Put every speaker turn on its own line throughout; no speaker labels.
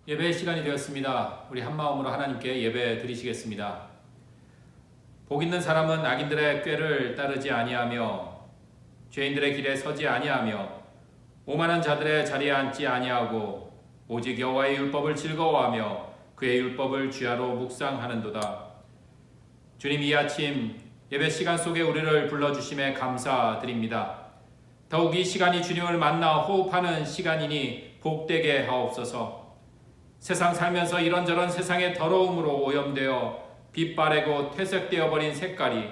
예배의 시간이 되었습니다. 우리 한마음으로 하나님께 예배 드리시겠습니다. 복 있는 사람은 악인들의 꾀를 따르지 아니하며 죄인들의 길에 서지 아니하며 오만한 자들의 자리에 앉지 아니하고 오직 여호와의 율법을 즐거워하며 그의 율법을 주야로 묵상하는도다. 주님, 이 아침 예배 시간 속에 우리를 불러주심에 감사드립니다. 더욱 이 시간이 주님을 만나 호흡하는 시간이니 복되게 하옵소서. 세상 살면서 이런저런 세상의 더러움으로 오염되어 빛바래고 퇴색되어 버린 색깔이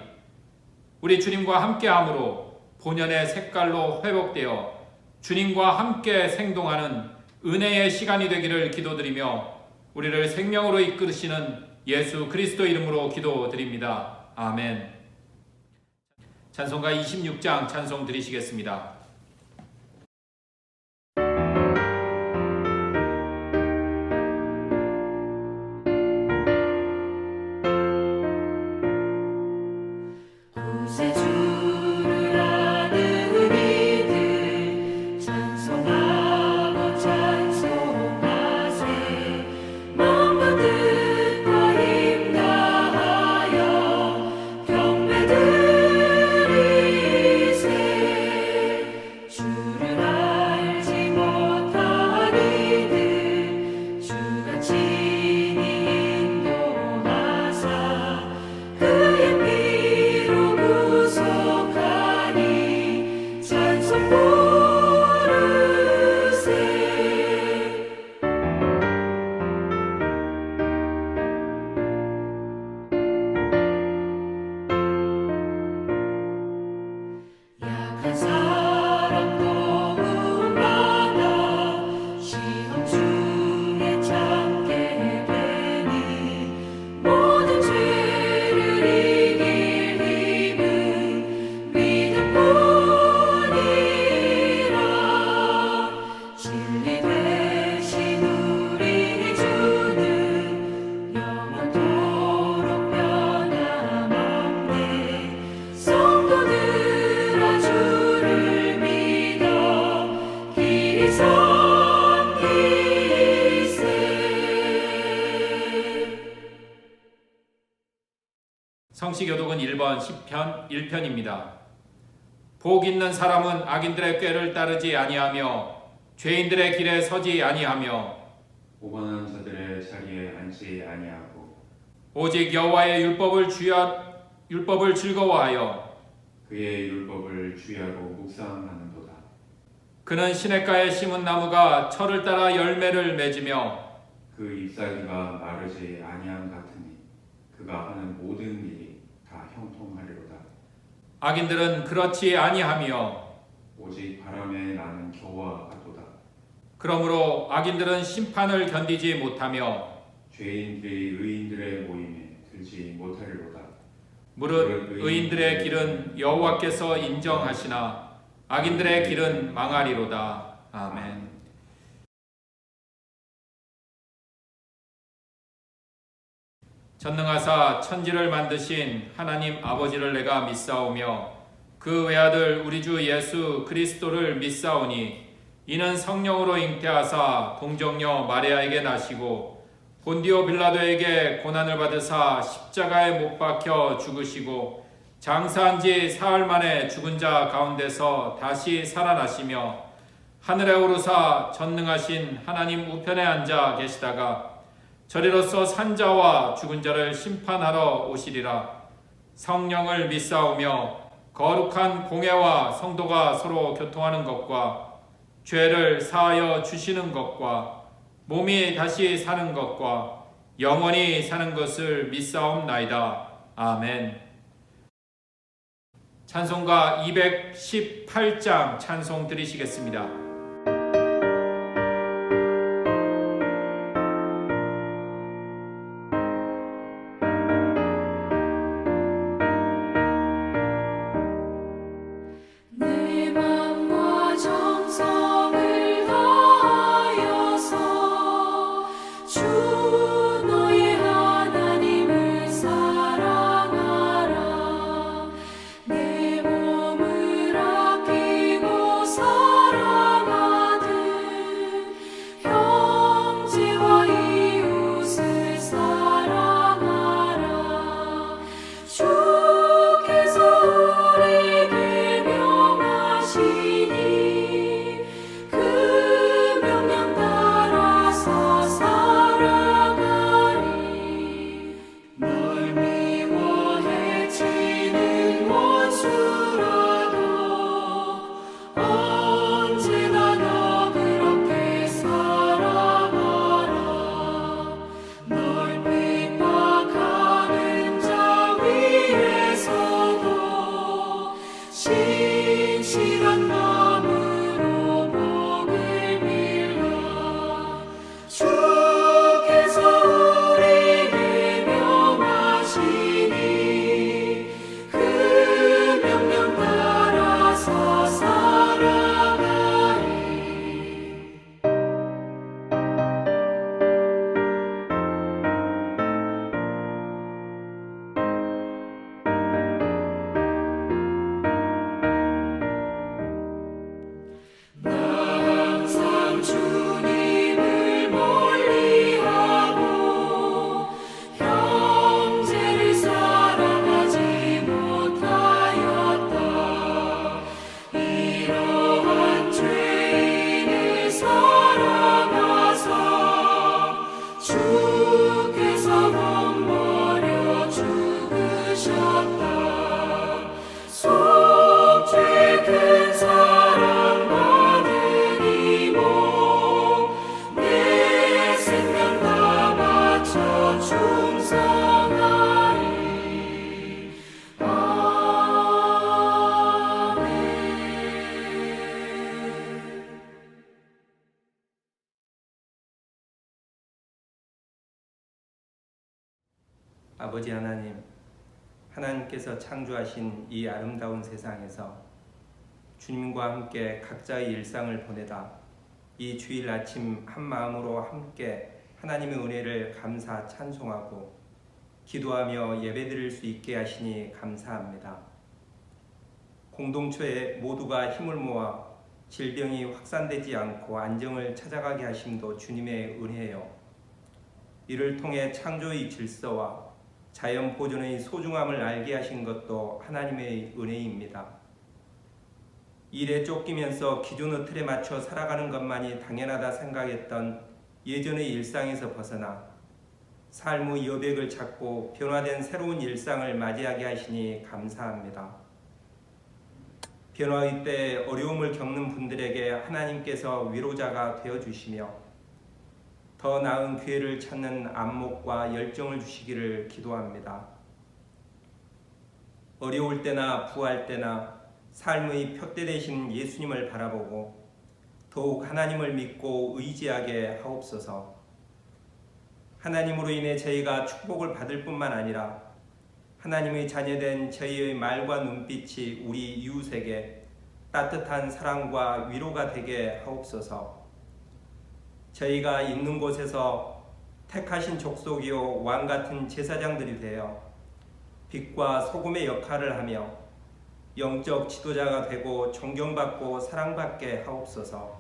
우리 주님과 함께함으로 본연의 색깔로 회복되어 주님과 함께 생동하는 은혜의 시간이 되기를 기도드리며 우리를 생명으로 이끌으시는 예수 그리스도 이름으로 기도드립니다. 아멘. 찬송가 26장 찬송 드리시겠습니다. 성시교독은 1번 10편 1편입니다. 복 있는 사람은 악인들의 꾀를 따르지 아니하며 죄인들의 길에 서지 아니하며
오만한 자들의 자리에 앉지 아니하고
오직 여호와의 율법을 즐거워하여
그의 율법을 주야로 묵상하는도다.
그는 시냇가에 심은 나무가 철을 따라 열매를 맺으며
그 잎사귀가 마르지 아니함 같으니 그가 하는 모든 일이 다 형통하리로다.
악인들은 그렇지 아니하며
오직 바람에 나는 겨와 같도다.
그러므로 악인들은 심판을 견디지 못하며
죄인들이 의인들의 모임에 들지 못하리로다.
무릇 의인들의 길은 여호와께서 인정하시나 악인들의 길은 망하리로다. 아멘. 전능하사 천지를 만드신 하나님 아버지를 내가 믿사오며 그 외아들 우리 주 예수 그리스도를 믿사오니 이는 성령으로 잉태하사 동정녀 마리아에게 나시고 본디오 빌라도에게 고난을 받으사 십자가에 못 박혀 죽으시고 장사한 지 사흘 만에 죽은 자 가운데서 다시 살아나시며 하늘에 오르사 전능하신 하나님 우편에 앉아 계시다가 저리로서 산자와 죽은 자를 심판하러 오시리라. 성령을 믿사오며 거룩한 공회와 성도가 서로 교통하는 것과 죄를 사하여 주시는 것과 몸이 다시 사는 것과 영원히 사는 것을 믿사옵나이다. 아멘. 찬송가 218장 찬송 드리시겠습니다.
아버지 하나님, 하나님께서 창조하신 이 아름다운 세상에서 주님과 함께 각자의 일상을 보내다 이 주일 아침 한 마음으로 함께 하나님의 은혜를 감사 찬송하고 기도하며 예배드릴 수 있게 하시니 감사합니다. 공동체에 모두가 힘을 모아 질병이 확산되지 않고 안정을 찾아가게 하심도 주님의 은혜요. 이를 통해 창조의 질서와 자연 보존의 소중함을 알게 하신 것도 하나님의 은혜입니다. 일에 쫓기면서 기존의 틀에 맞춰 살아가는 것만이 당연하다 생각했던 예전의 일상에서 벗어나 삶의 여백을 찾고 변화된 새로운 일상을 맞이하게 하시니 감사합니다. 변화의 때 어려움을 겪는 분들에게 하나님께서 위로자가 되어주시며 더 나은 기회를 찾는 안목과 열정을 주시기를 기도합니다. 어려울 때나 부할 때나 삶의 푯대 되신 예수님을 바라보고 더욱 하나님을 믿고 의지하게 하옵소서. 하나님으로 인해 저희가 축복을 받을 뿐만 아니라 하나님의 자녀된 저희의 말과 눈빛이 우리 이웃에게 따뜻한 사랑과 위로가 되게 하옵소서. 저희가 있는 곳에서 택하신 족속이요 왕같은 제사장들이 되어 빛과 소금의 역할을 하며 영적 지도자가 되고 존경받고 사랑받게 하옵소서.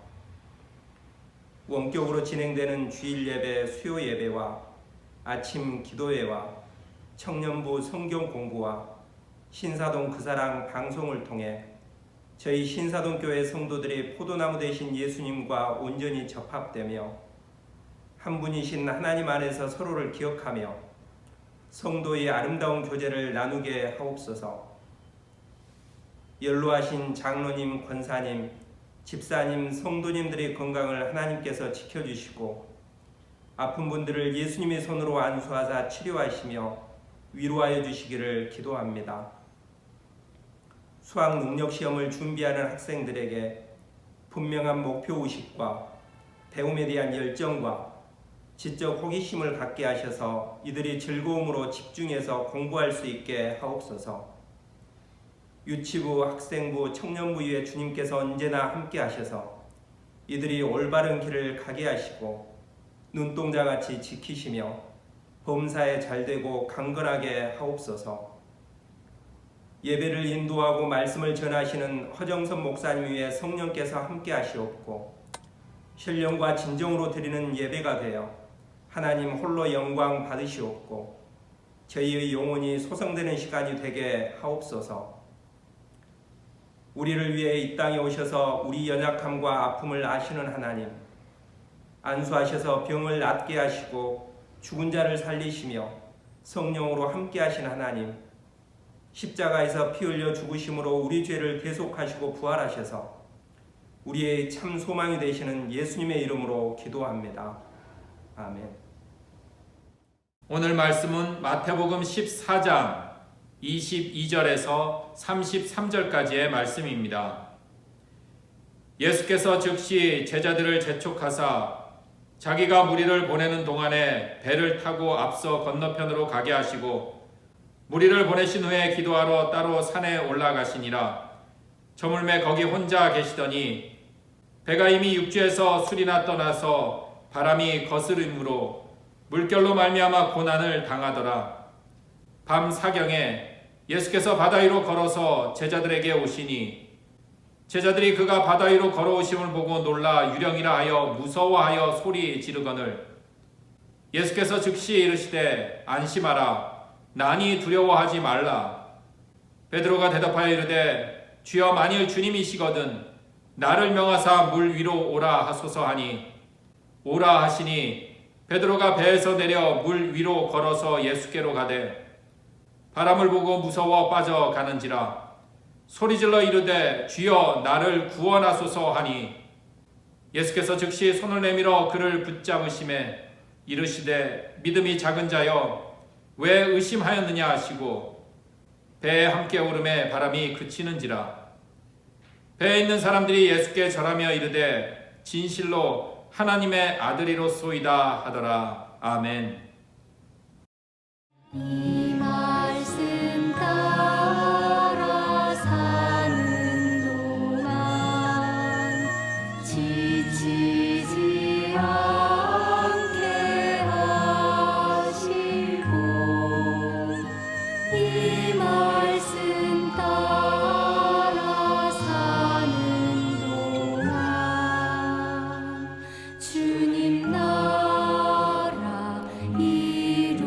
원격으로 진행되는 주일 예배, 수요 예배와 아침 기도회와 청년부 성경 공부와 신사동 그사랑 방송을 통해 저희 신사동 교회 성도들이 포도나무 되신 예수님과 온전히 접합되며 한 분이신 하나님 안에서 서로를 기억하며 성도의 아름다운 교제를 나누게 하옵소서. 연로하신 장로님, 권사님, 집사님, 성도님들의 건강을 하나님께서 지켜주시고 아픈 분들을 예수님의 손으로 안수하사 치료하시며 위로하여 주시기를 기도합니다. 수학 능력 시험을 준비하는 학생들에게 분명한 목표의식과 배움에 대한 열정과 지적 호기심을 갖게 하셔서 이들이 즐거움으로 집중해서 공부할 수 있게 하옵소서. 유치부, 학생부, 청년부 위에 주님께서 언제나 함께 하셔서 이들이 올바른 길을 가게 하시고 눈동자같이 지키시며 범사에 잘되고 강건하게 하옵소서. 예배를 인도하고 말씀을 전하시는 허정선 목사님 위에 성령께서 함께 하시옵고 신령과 진정으로 드리는 예배가 되어 하나님 홀로 영광 받으시옵고 저희의 영혼이 소성되는 시간이 되게 하옵소서. 우리를 위해 이 땅에 오셔서 우리 연약함과 아픔을 아시는 하나님, 안수하셔서 병을 낫게 하시고 죽은 자를 살리시며 성령으로 함께 하신 하나님, 십자가에서 피 흘려 죽으심으로 우리 죄를 대속하시고 부활하셔서 우리의 참 소망이 되시는 예수님의 이름으로 기도합니다. 아멘.
오늘 말씀은 마태복음 14장 22절에서 33절까지의 말씀입니다. 예수께서 즉시 제자들을 재촉하사 자기가 무리를 보내는 동안에 배를 타고 앞서 건너편으로 가게 하시고 무리를 보내신 후에 기도하러 따로 산에 올라가시니라. 저물매 거기 혼자 계시더니 배가 이미 육지에서 술이나 떠나서 바람이 거스름으로 물결로 말미암아 고난을 당하더라. 밤 사경에 예수께서 바다 위로 걸어서 제자들에게 오시니 제자들이 그가 바다 위로 걸어오심을 보고 놀라 유령이라 하여 무서워하여 소리 지르거늘 예수께서 즉시 이르시되 안심하라 나니 두려워하지 말라. 베드로가 대답하여 이르되 주여 만일 주님이시거든 나를 명하사 물 위로 오라 하소서 하니 오라 하시니 베드로가 배에서 내려 물 위로 걸어서 예수께로 가되 바람을 보고 무서워 빠져가는지라 소리질러 이르되 주여 나를 구원하소서 하니 예수께서 즉시 손을 내밀어 그를 붙잡으시매 이르시되 믿음이 작은 자여 왜 의심하였느냐 하시고 배에 함께 오름에 바람이 그치는지라. 배에 있는 사람들이 예수께 절하며 이르되 진실로 하나님의 아들이로소이다 하더라. 아멘.
이 말씀 따라 사는 동안 지치지 않게 하시고 이 말씀 따라 사는 동안 주님 나라 이루소서.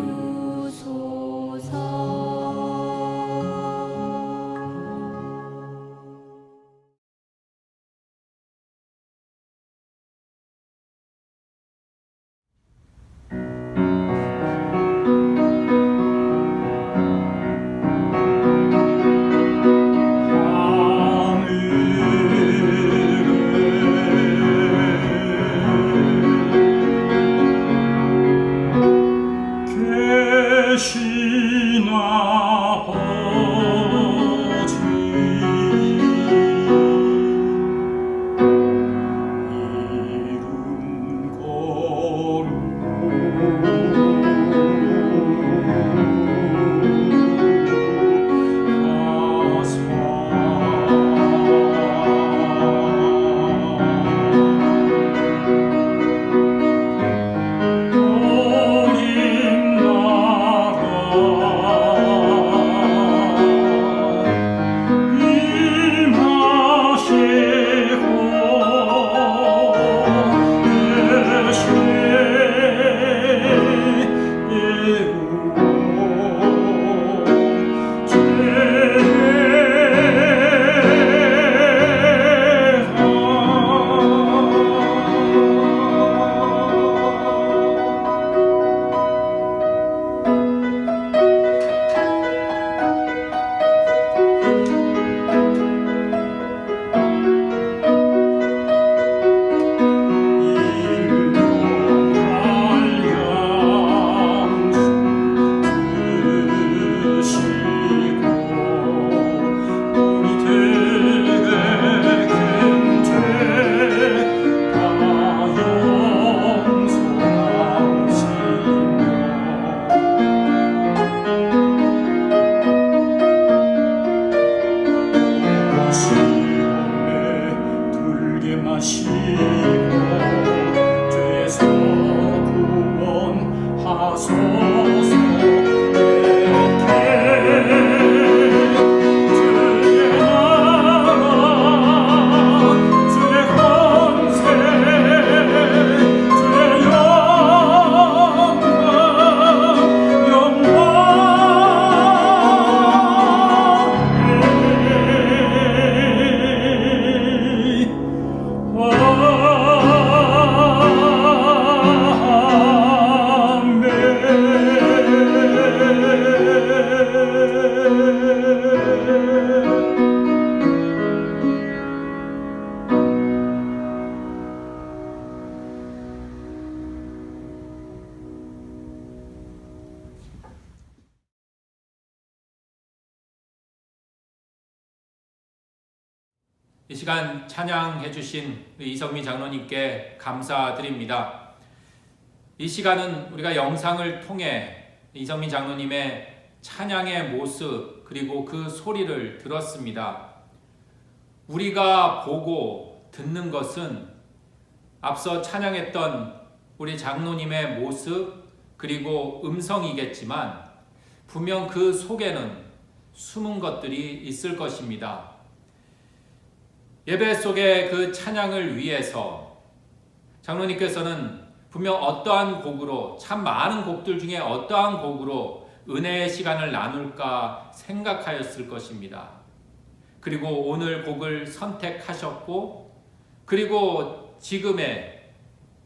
계시나 보지 이름 거룩하사
이 시간 찬양해 주신 이성미 장로님께 감사드립니다. 이 시간은 우리가 영상을 통해 이성미 장로님의 찬양의 모습 그리고 그 소리를 들었습니다. 우리가 보고 듣는 것은 앞서 찬양했던 우리 장로님의 모습 그리고 음성이겠지만 분명 그 속에는 숨은 것들이 있을 것입니다. 예배 속에 그 찬양을 위해서 장로님께서는 분명 어떠한 곡으로, 참 많은 곡들 중에 어떠한 곡으로 은혜의 시간을 나눌까 생각하였을 것입니다. 그리고 오늘 곡을 선택하셨고, 그리고 지금의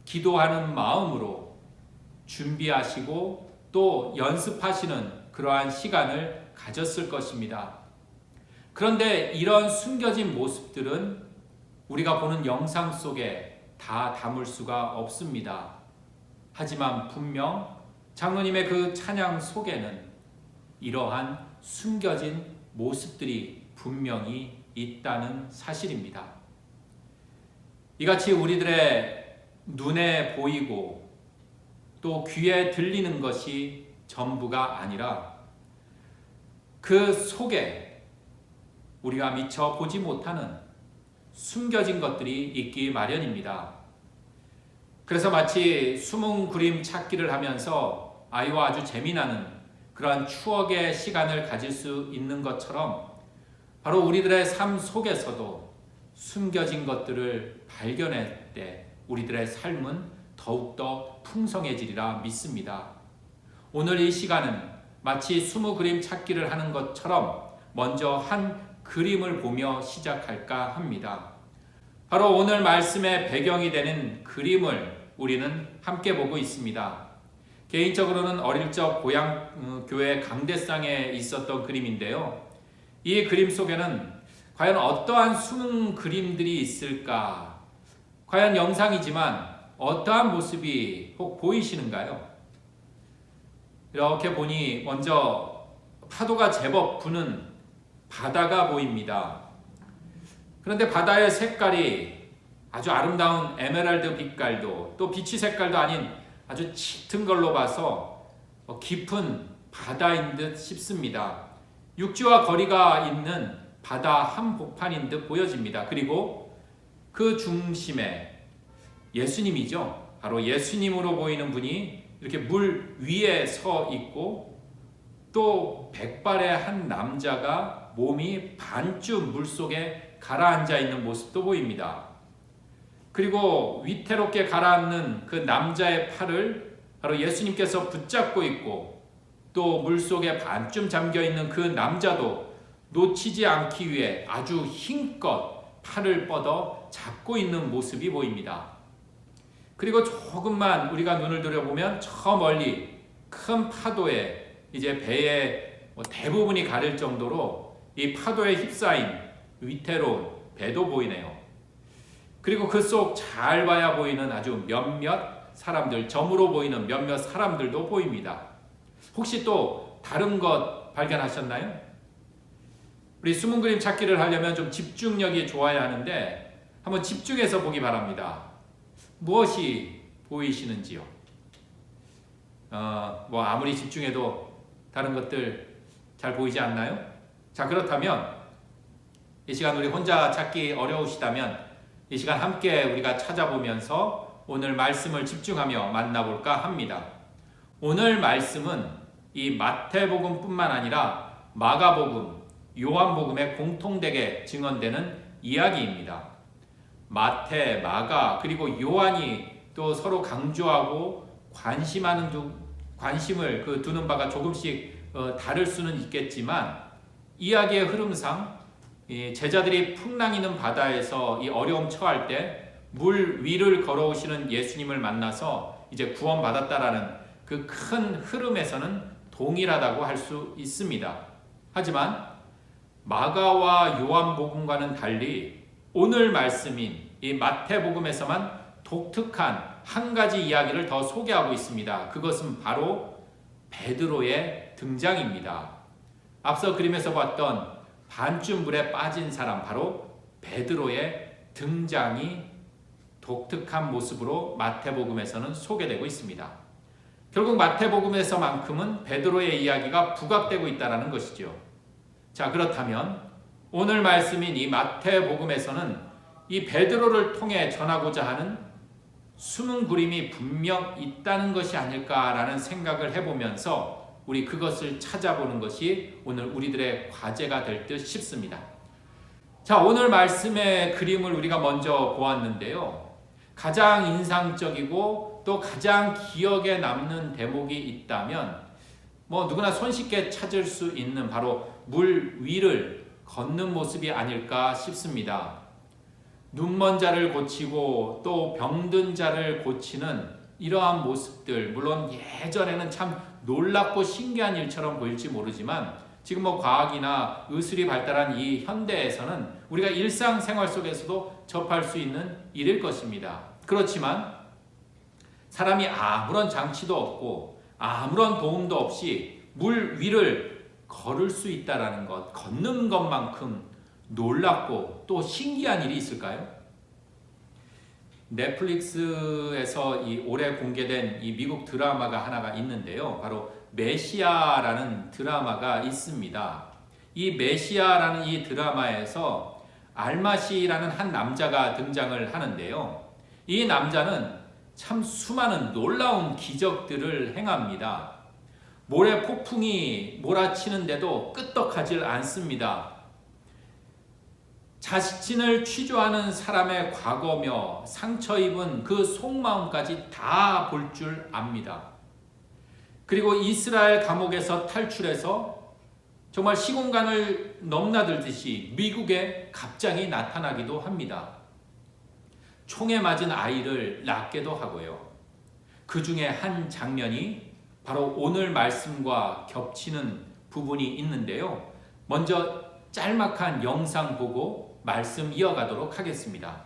기도하는 마음으로 준비하시고 또 연습하시는 그러한 시간을 가졌을 것입니다. 그런데 이런 숨겨진 모습들은 우리가 보는 영상 속에 다 담을 수가 없습니다. 하지만 분명 장로님의 그 찬양 속에는 이러한 숨겨진 모습들이 분명히 있다는 사실입니다. 이같이 우리들의 눈에 보이고 또 귀에 들리는 것이 전부가 아니라 그 속에 우리가 미처 보지 못하는 숨겨진 것들이 있기 마련입니다. 그래서 마치 숨은 그림 찾기를 하면서 아이와 아주 재미나는 그러한 추억의 시간을 가질 수 있는 것처럼 바로 우리들의 삶 속에서도 숨겨진 것들을 발견할 때 우리들의 삶은 더욱더 풍성해지리라 믿습니다. 오늘 이 시간은 마치 숨은 그림 찾기를 하는 것처럼 먼저 한 그림을 보며 시작할까 합니다. 바로 오늘 말씀의 배경이 되는 그림을 우리는 함께 보고 있습니다. 개인적으로는 어릴 적 고향 교회 강대상에 있었던 그림인데요. 이 그림 속에는 과연 어떠한 숨은 그림들이 있을까? 과연 영상이지만 어떠한 모습이 혹 보이시는가요? 이렇게 보니 먼저 파도가 제법 부는 바다가 보입니다. 그런데 바다의 색깔이 아주 아름다운 에메랄드 빛깔도 또 비치 색깔도 아닌 아주 짙은 걸로 봐서 깊은 바다인 듯 싶습니다. 육지와 거리가 있는 바다 한복판인 듯 보여집니다. 그리고 그 중심에 예수님이죠. 바로 예수님으로 보이는 분이 이렇게 물 위에 서 있고 또 백발의 한 남자가 몸이 반쯤 물속에 가라앉아 있는 모습도 보입니다. 그리고 위태롭게 가라앉는 그 남자의 팔을 바로 예수님께서 붙잡고 있고 또 물속에 반쯤 잠겨있는 그 남자도 놓치지 않기 위해 아주 힘껏 팔을 뻗어 잡고 있는 모습이 보입니다. 그리고 조금만 우리가 눈을 들여보면 저 멀리 큰 파도에 이제 배의 대부분이 가릴 정도로 이 파도에 휩싸인 위태로운 배도 보이네요. 그리고 그 속 잘 봐야 보이는 아주 몇몇 사람들, 점으로 보이는 몇몇 사람들도 보입니다. 혹시 또 다른 것 발견하셨나요? 우리 숨은 그림 찾기를 하려면 좀 집중력이 좋아야 하는데 한번 집중해서 보기 바랍니다. 무엇이 보이시는지요? 아무리 집중해도 다른 것들 잘 보이지 않나요? 자, 그렇다면 이 시간 우리 혼자 찾기 어려우시다면 이 시간 함께 우리가 찾아보면서 오늘 말씀을 집중하며 만나볼까 합니다. 오늘 말씀은 이 마태복음뿐만 아니라 마가복음, 요한복음에 공통되게 증언되는 이야기입니다. 마태, 마가 그리고 요한이 또 서로 강조하고 관심을 두는 바가 조금씩 다를 수는 있겠지만 이야기의 흐름상 제자들이 풍랑이는 바다에서 이 어려움 처할 때 물 위를 걸어오시는 예수님을 만나서 이제 구원받았다라는 그 큰 흐름에서는 동일하다고 할 수 있습니다. 하지만 마가와 요한복음과는 달리 오늘 말씀인 이 마태복음에서만 독특한 한 가지 이야기를 더 소개하고 있습니다. 그것은 바로 베드로의 등장입니다. 앞서 그림에서 봤던 반쯤 물에 빠진 사람, 바로 베드로의 등장이 독특한 모습으로 마태복음에서는 소개되고 있습니다. 결국 마태복음에서만큼은 베드로의 이야기가 부각되고 있다는 것이죠. 자, 그렇다면 오늘 말씀인 이 마태복음에서는 이 베드로를 통해 전하고자 하는 숨은 그림이 분명 있다는 것이 아닐까라는 생각을 해보면서 우리 그것을 찾아보는 것이 오늘 우리들의 과제가 될 듯 싶습니다. 자, 오늘 말씀의 그림을 우리가 먼저 보았는데요. 가장 인상적이고 또 가장 기억에 남는 대목이 있다면 누구나 손쉽게 찾을 수 있는 바로 물 위를 걷는 모습이 아닐까 싶습니다. 눈먼 자를 고치고 또 병든 자를 고치는 이러한 모습들, 물론 예전에는 참 놀랍고 신기한 일처럼 보일지 모르지만 지금 과학이나 의술이 발달한 이 현대에서는 우리가 일상생활 속에서도 접할 수 있는 일일 것입니다. 그렇지만 사람이 아무런 장치도 없고 아무런 도움도 없이 물 위를 걸을 수 있다는 것, 걷는 것만큼 놀랍고 또 신기한 일이 있을까요? 넷플릭스에서 이 올해 공개된 이 미국 드라마가 하나가 있는데요. 바로 메시아라는 드라마가 있습니다. 이 메시아라는 이 드라마에서 알마시라는 한 남자가 등장을 하는데요. 이 남자는 참 수많은 놀라운 기적들을 행합니다. 모래 폭풍이 몰아치는데도 끄떡하질 않습니다. 자신을 취조하는 사람의 과거며 상처 입은 그 속마음까지 다 볼 줄 압니다. 그리고 이스라엘 감옥에서 탈출해서 정말 시공간을 넘나들듯이 미국에 갑자기 나타나기도 합니다. 총에 맞은 아이를 낳기도 하고요. 그 중에 한 장면이 바로 오늘 말씀과 겹치는 부분이 있는데요. 먼저 짤막한 영상 보고 말씀 이어가도록 하겠습니다.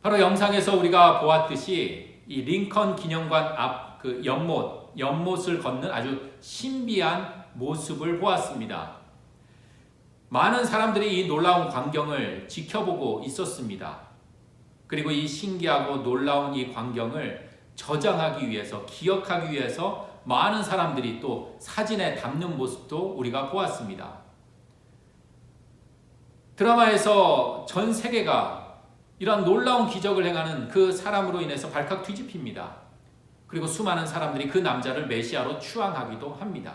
바로 영상에서 우리가 보았듯이 이 링컨 기념관 앞 그 연못을 걷는 아주 신비한 모습을 보았습니다. 많은 사람들이 이 놀라운 광경을 지켜보고 있었습니다. 그리고 이 신기하고 놀라운 이 광경을 저장하기 위해서, 기억하기 위해서 많은 사람들이 또 사진에 담는 모습도 우리가 보았습니다. 드라마에서 전 세계가 이러한 놀라운 기적을 행하는 그 사람으로 인해서 발칵 뒤집힙니다. 그리고 수많은 사람들이 그 남자를 메시아로 추앙하기도 합니다.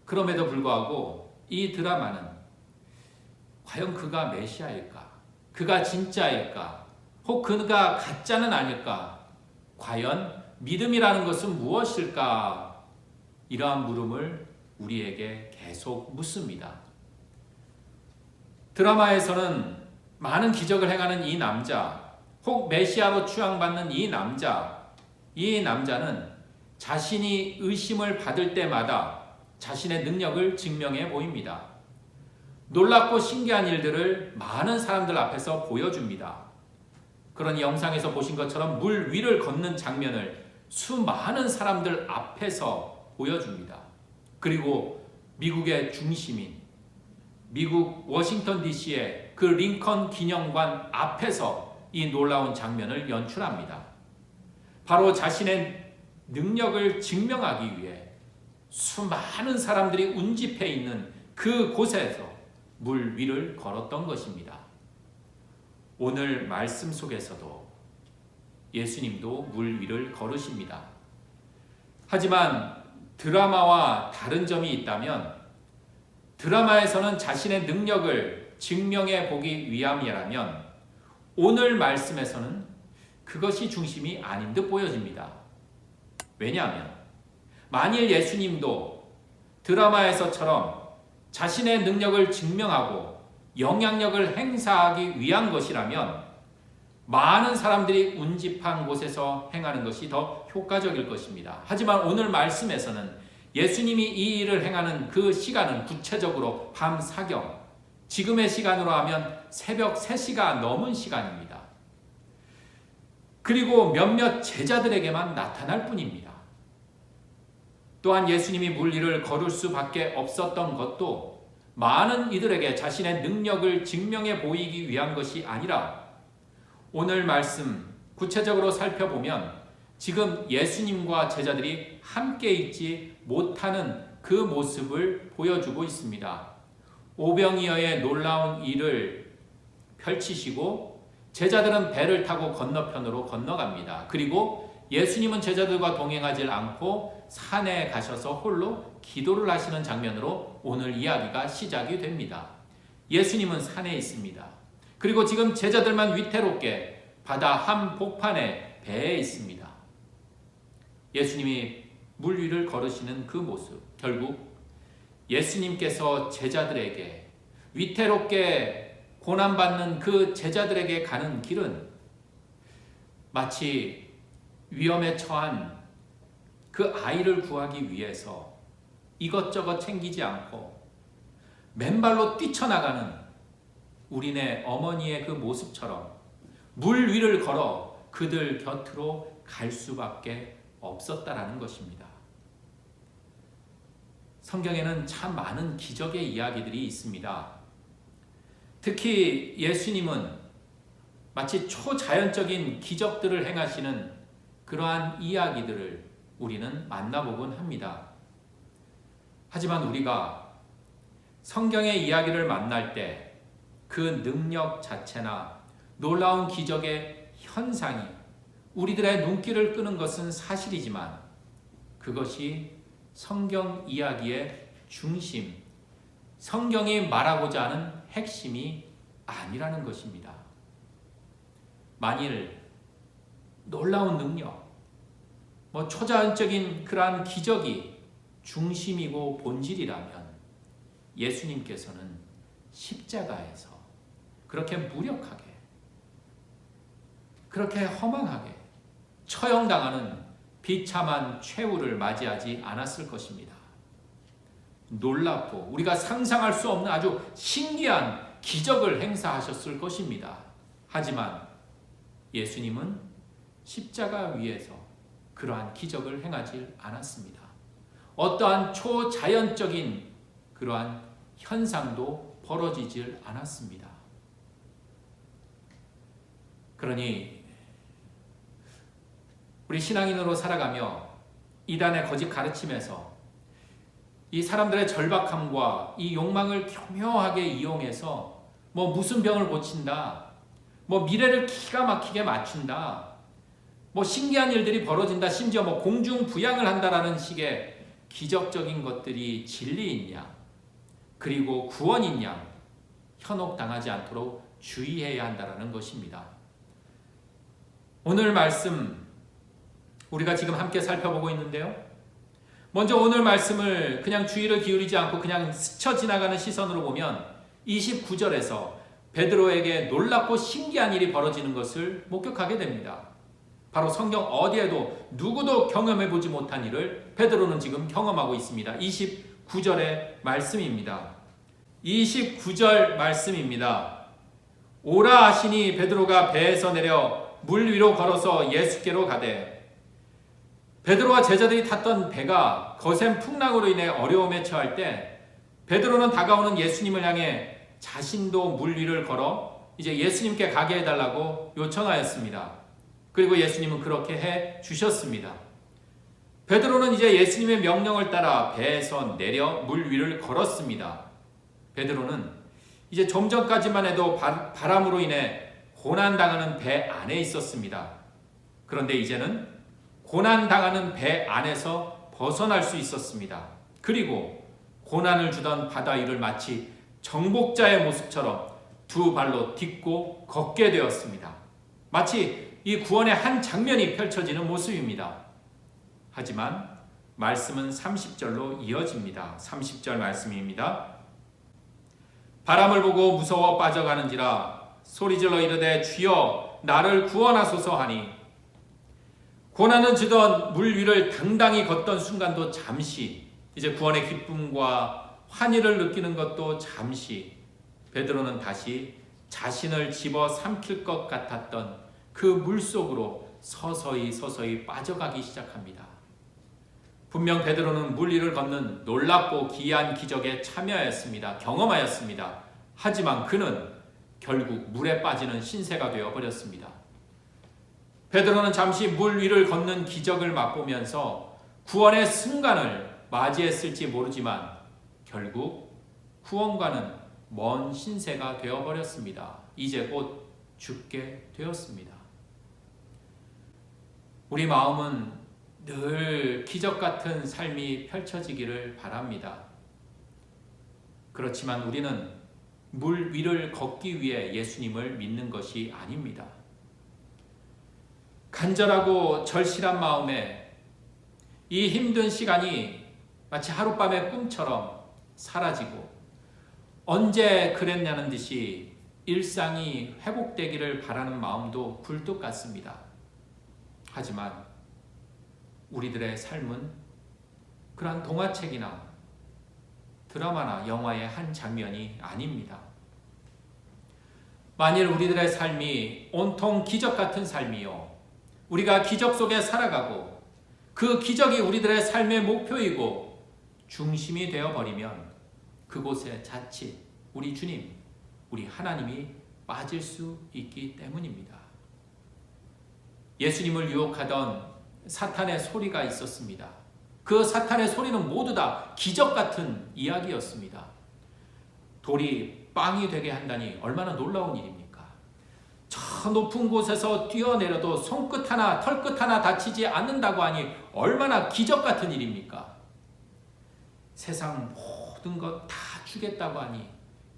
그럼에도 불구하고 이 드라마는 과연 그가 메시아일까? 그가 진짜일까? 혹 그가 가짜는 아닐까? 과연 믿음이라는 것은 무엇일까? 이러한 물음을 우리에게 계속 묻습니다. 드라마에서는 많은 기적을 행하는 이 남자, 혹 메시아로 추앙받는 이 남자는 자신이 의심을 받을 때마다 자신의 능력을 증명해 보입니다. 놀랍고 신기한 일들을 많은 사람들 앞에서 보여줍니다. 그런 영상에서 보신 것처럼 물 위를 걷는 장면을 수많은 사람들 앞에서 보여줍니다. 그리고 미국의 중심인 미국 워싱턴 DC의 그 링컨 기념관 앞에서 이 놀라운 장면을 연출합니다. 바로 자신의 능력을 증명하기 위해 수많은 사람들이 운집해 있는 그 곳에서 물 위를 걸었던 것입니다. 오늘 말씀 속에서도 예수님도 물 위를 걸으십니다. 하지만 드라마와 다른 점이 있다면 드라마에서는 자신의 능력을 증명해 보기 위함이라면 오늘 말씀에서는 그것이 중심이 아닌 듯 보여집니다. 왜냐하면 만일 예수님도 드라마에서처럼 자신의 능력을 증명하고 영향력을 행사하기 위한 것이라면 많은 사람들이 운집한 곳에서 행하는 것이 더 효과적일 것입니다. 하지만 오늘 말씀에서는 예수님이 이 일을 행하는 그 시간은 구체적으로 밤 사경, 지금의 시간으로 하면 새벽 3시가 넘은 시간입니다. 그리고 몇몇 제자들에게만 나타날 뿐입니다. 또한 예수님이 물 위를 걸을 수밖에 없었던 것도 많은 이들에게 자신의 능력을 증명해 보이기 위한 것이 아니라 오늘 말씀 구체적으로 살펴보면 지금 예수님과 제자들이 함께 있지 못하는 그 모습을 보여주고 있습니다. 오병이어의 놀라운 일을 펼치시고 제자들은 배를 타고 건너편으로 건너갑니다. 그리고 예수님은 제자들과 동행하지 않고 산에 가셔서 홀로 기도를 하시는 장면으로 오늘 이야기가 시작이 됩니다. 예수님은 산에 있습니다. 그리고 지금 제자들만 위태롭게 바다 한복판에 배에 있습니다. 예수님이 물 위를 걸으시는 그 모습, 결국 예수님께서 제자들에게 위태롭게 고난받는 그 제자들에게 가는 길은 마치 위험에 처한 그 아이를 구하기 위해서 이것저것 챙기지 않고 맨발로 뛰쳐나가는 우리네 어머니의 그 모습처럼 물 위를 걸어 그들 곁으로 갈 수밖에 없었다라는 것입니다. 성경에는 참 많은 기적의 이야기들이 있습니다. 특히 예수님은 마치 초자연적인 기적들을 행하시는 그러한 이야기들을 우리는 만나보곤 합니다. 하지만 우리가 성경의 이야기를 만날 때 그 능력 자체나 놀라운 기적의 현상이 우리들의 눈길을 끄는 것은 사실이지만 그것이 성경 이야기의 중심, 성경이 말하고자 하는 핵심이 아니라는 것입니다. 만일 놀라운 능력, 초자연적인 그러한 기적이 중심이고 본질이라면 예수님께서는 십자가에서 그렇게 무력하게, 그렇게 허망하게 처형당하는 비참한 최후를 맞이하지 않았을 것입니다. 놀랍고 우리가 상상할 수 없는 아주 신기한 기적을 행사하셨을 것입니다. 하지만 예수님은 십자가 위에서 그러한 기적을 행하지 않았습니다. 어떠한 초자연적인 그러한 현상도 벌어지질 않았습니다. 그러니 우리 신앙인으로 살아가며 이단의 거짓 가르침에서 이 사람들의 절박함과 이 욕망을 교묘하게 이용해서 무슨 병을 고친다, 미래를 기가 막히게 맞춘다, 신기한 일들이 벌어진다, 심지어 공중부양을 한다라는 식의 기적적인 것들이 진리인 양, 그리고 구원인 양 현혹당하지 않도록 주의해야 한다라는 것입니다. 오늘 말씀 우리가 지금 함께 살펴보고 있는데요. 먼저 오늘 말씀을 그냥 주의를 기울이지 않고 그냥 스쳐 지나가는 시선으로 보면 29절에서 베드로에게 놀랍고 신기한 일이 벌어지는 것을 목격하게 됩니다. 바로 성경 어디에도 누구도 경험해보지 못한 일을 베드로는 지금 경험하고 있습니다. 29절의 말씀입니다. 29절 말씀입니다. 오라 하시니 베드로가 배에서 내려 물 위로 걸어서 예수께로 가되 베드로와 제자들이 탔던 배가 거센 풍랑으로 인해 어려움에 처할 때 베드로는 다가오는 예수님을 향해 자신도 물 위를 걸어 이제 예수님께 가게 해달라고 요청하였습니다. 그리고 예수님은 그렇게 해 주셨습니다. 베드로는 이제 예수님의 명령을 따라 배에서 내려 물 위를 걸었습니다. 베드로는 이제 좀 전까지만 해도 바람으로 인해 고난당하는 배 안에 있었습니다. 그런데 이제는 고난당하는 배 안에서 벗어날 수 있었습니다. 그리고 고난을 주던 바다 위를 마치 정복자의 모습처럼 두 발로 딛고 걷게 되었습니다. 마치 이 구원의 한 장면이 펼쳐지는 모습입니다. 하지만 말씀은 30절로 이어집니다. 30절 말씀입니다. 바람을 보고 무서워 빠져가는지라 소리질러 이르되 주여 나를 구원하소서 하니 고난을 주던 물 위를 당당히 걷던 순간도 잠시, 이제 구원의 기쁨과 환희를 느끼는 것도 잠시, 베드로는 다시 자신을 집어 삼킬 것 같았던 그 물속으로 서서히 빠져가기 시작합니다. 분명 베드로는 물 위를 걷는 놀랍고 기이한 기적에 참여하였습니다. 경험하였습니다. 하지만 그는 결국 물에 빠지는 신세가 되어버렸습니다. 베드로는 잠시 물 위를 걷는 기적을 맛보면서 구원의 순간을 맞이했을지 모르지만 결국 구원과는 먼 신세가 되어버렸습니다. 이제 곧 죽게 되었습니다. 우리 마음은 늘 기적 같은 삶이 펼쳐지기를 바랍니다. 그렇지만 우리는 물 위를 걷기 위해 예수님을 믿는 것이 아닙니다. 간절하고 절실한 마음에 이 힘든 시간이 마치 하룻밤의 꿈처럼 사라지고 언제 그랬냐는 듯이 일상이 회복되기를 바라는 마음도 굴뚝 같습니다. 하지만 우리들의 삶은 그러한 동화책이나 드라마나 영화의 한 장면이 아닙니다. 만일 우리들의 삶이 온통 기적 같은 삶이요, 우리가 기적 속에 살아가고 그 기적이 우리들의 삶의 목표이고 중심이 되어버리면 그곳에 자칫 우리 주님, 우리 하나님이 빠질 수 있기 때문입니다. 예수님을 유혹하던 사탄의 소리가 있었습니다. 그 사탄의 소리는 모두 다 기적 같은 이야기였습니다. 돌이 빵이 되게 한다니 얼마나 놀라운 일입니까? 저 높은 곳에서 뛰어내려도 손끝 하나, 털끝 하나 다치지 않는다고 하니 얼마나 기적 같은 일입니까? 세상 모든 것 다 주겠다고 하니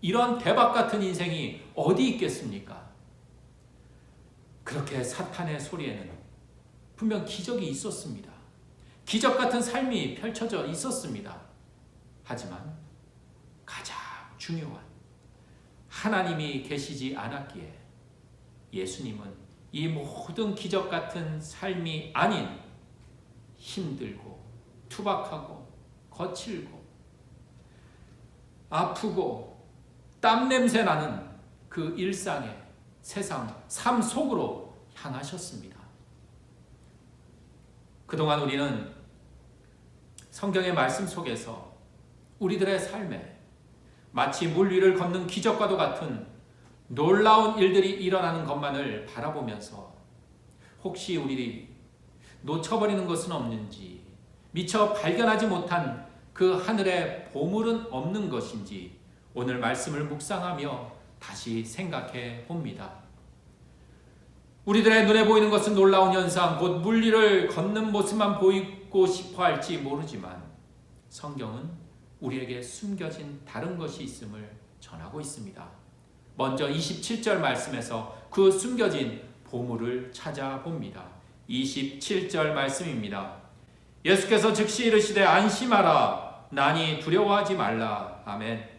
이런 대박 같은 인생이 어디 있겠습니까? 그렇게 사탄의 소리에는 분명 기적이 있었습니다. 기적 같은 삶이 펼쳐져 있었습니다. 하지만 가장 중요한 하나님이 계시지 않았기에 예수님은 이 모든 기적 같은 삶이 아닌 힘들고 투박하고 거칠고 아프고 땀냄새 나는 그 일상의 세상, 삶 속으로 향하셨습니다. 그동안 우리는 성경의 말씀 속에서 우리들의 삶에 마치 물 위를 걷는 기적과도 같은 놀라운 일들이 일어나는 것만을 바라보면서 혹시 우리 놓쳐버리는 것은 없는지, 미처 발견하지 못한 그 하늘의 보물은 없는 것인지 오늘 말씀을 묵상하며 다시 생각해 봅니다. 우리들의 눈에 보이는 것은 놀라운 현상, 곧 물 위를 걷는 모습만 보이고 싶어 할지 모르지만 성경은 우리에게 숨겨진 다른 것이 있음을 전하고 있습니다. 먼저 27절 말씀에서 그 숨겨진 보물을 찾아봅니다. 27절 말씀입니다. 예수께서 즉시 이르시되 안심하라 나니 두려워하지 말라. 아멘.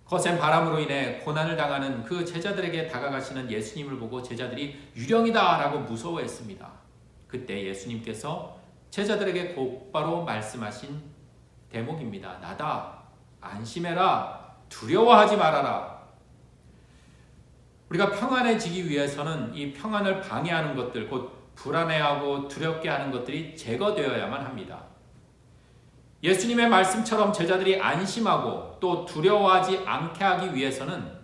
거센 바람으로 인해 고난을 당하는 그 제자들에게 다가가시는 예수님을 보고 제자들이 유령이다 라고 무서워했습니다. 그때 예수님께서 제자들에게 곧바로 말씀하신 대목입니다. 나다. 안심해라. 두려워하지 말아라. 우리가 평안해지기 위해서는 이 평안을 방해하는 것들, 곧 불안해하고 두렵게 하는 것들이 제거되어야만 합니다. 예수님의 말씀처럼 제자들이 안심하고 또 두려워하지 않게 하기 위해서는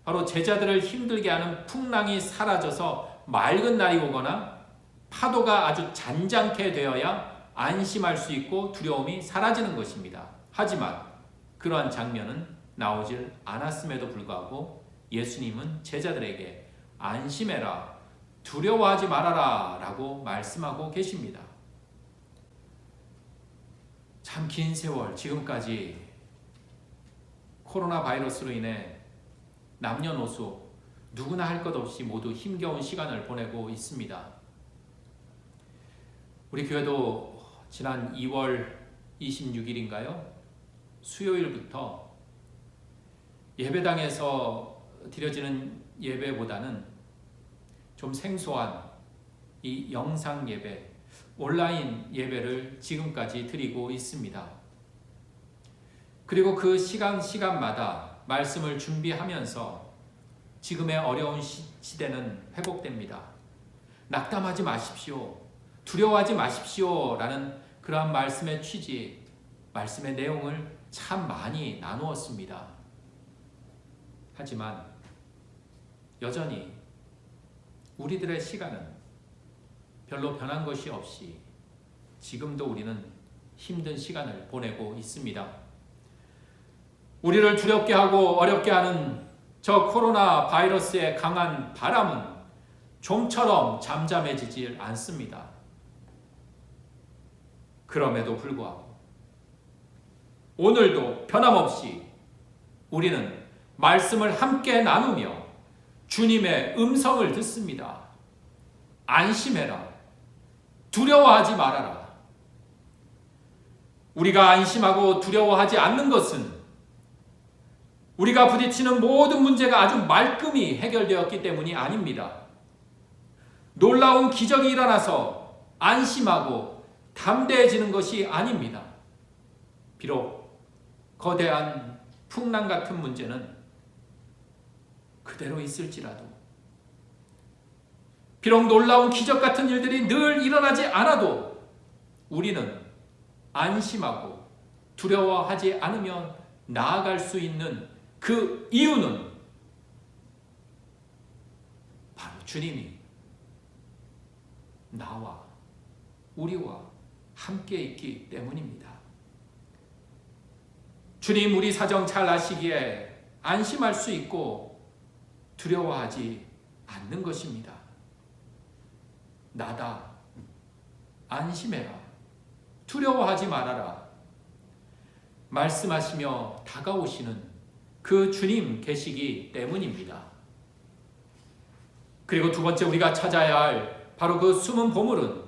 바로 제자들을 힘들게 하는 풍랑이 사라져서 맑은 날이 오거나 파도가 아주 잔잔케 되어야 안심할 수 있고 두려움이 사라지는 것입니다. 하지만 그러한 장면은 나오질 않았음에도 불구하고 예수님은 제자들에게 안심해라, 두려워하지 말아라 라고 말씀하고 계십니다. 참 긴 세월, 지금까지 코로나 바이러스로 인해 남녀노소 누구나 할 것 없이 모두 힘겨운 시간을 보내고 있습니다. 우리 교회도 지난 2월 26일인가요? 수요일부터 예배당에서 드려지는 예배보다는 좀 생소한 이 영상 예배, 온라인 예배를 지금까지 드리고 있습니다. 그리고 그 시간마다 말씀을 준비하면서 지금의 어려운 시대는 회복됩니다. 낙담하지 마십시오. 두려워하지 마십시오. 라는 그러한 말씀의 취지, 말씀의 내용을 참 많이 나누었습니다. 하지만 여전히 우리들의 시간은 별로 변한 것이 없이 지금도 우리는 힘든 시간을 보내고 있습니다. 우리를 두렵게 하고 어렵게 하는 저 코로나 바이러스의 강한 바람은 좀처럼 잠잠해지질 않습니다. 그럼에도 불구하고 오늘도 변함없이 우리는 말씀을 함께 나누며 주님의 음성을 듣습니다. 안심해라. 두려워하지 말아라. 우리가 안심하고 두려워하지 않는 것은 우리가 부딪히는 모든 문제가 아주 말끔히 해결되었기 때문이 아닙니다. 놀라운 기적이 일어나서 안심하고 담대해지는 것이 아닙니다. 비록 거대한 풍랑 같은 문제는 그대로 있을지라도, 비록 놀라운 기적 같은 일들이 늘 일어나지 않아도 우리는 안심하고 두려워하지 않으며 나아갈 수 있는 그 이유는 바로 주님이 나와 우리와 함께 있기 때문입니다. 주님 우리 사정 잘 아시기에 안심할 수 있고 두려워하지 않는 것입니다. 나다, 안심해라, 두려워하지 말아라 말씀하시며 다가오시는 그 주님 계시기 때문입니다. 그리고 두 번째 우리가 찾아야 할 바로 그 숨은 보물은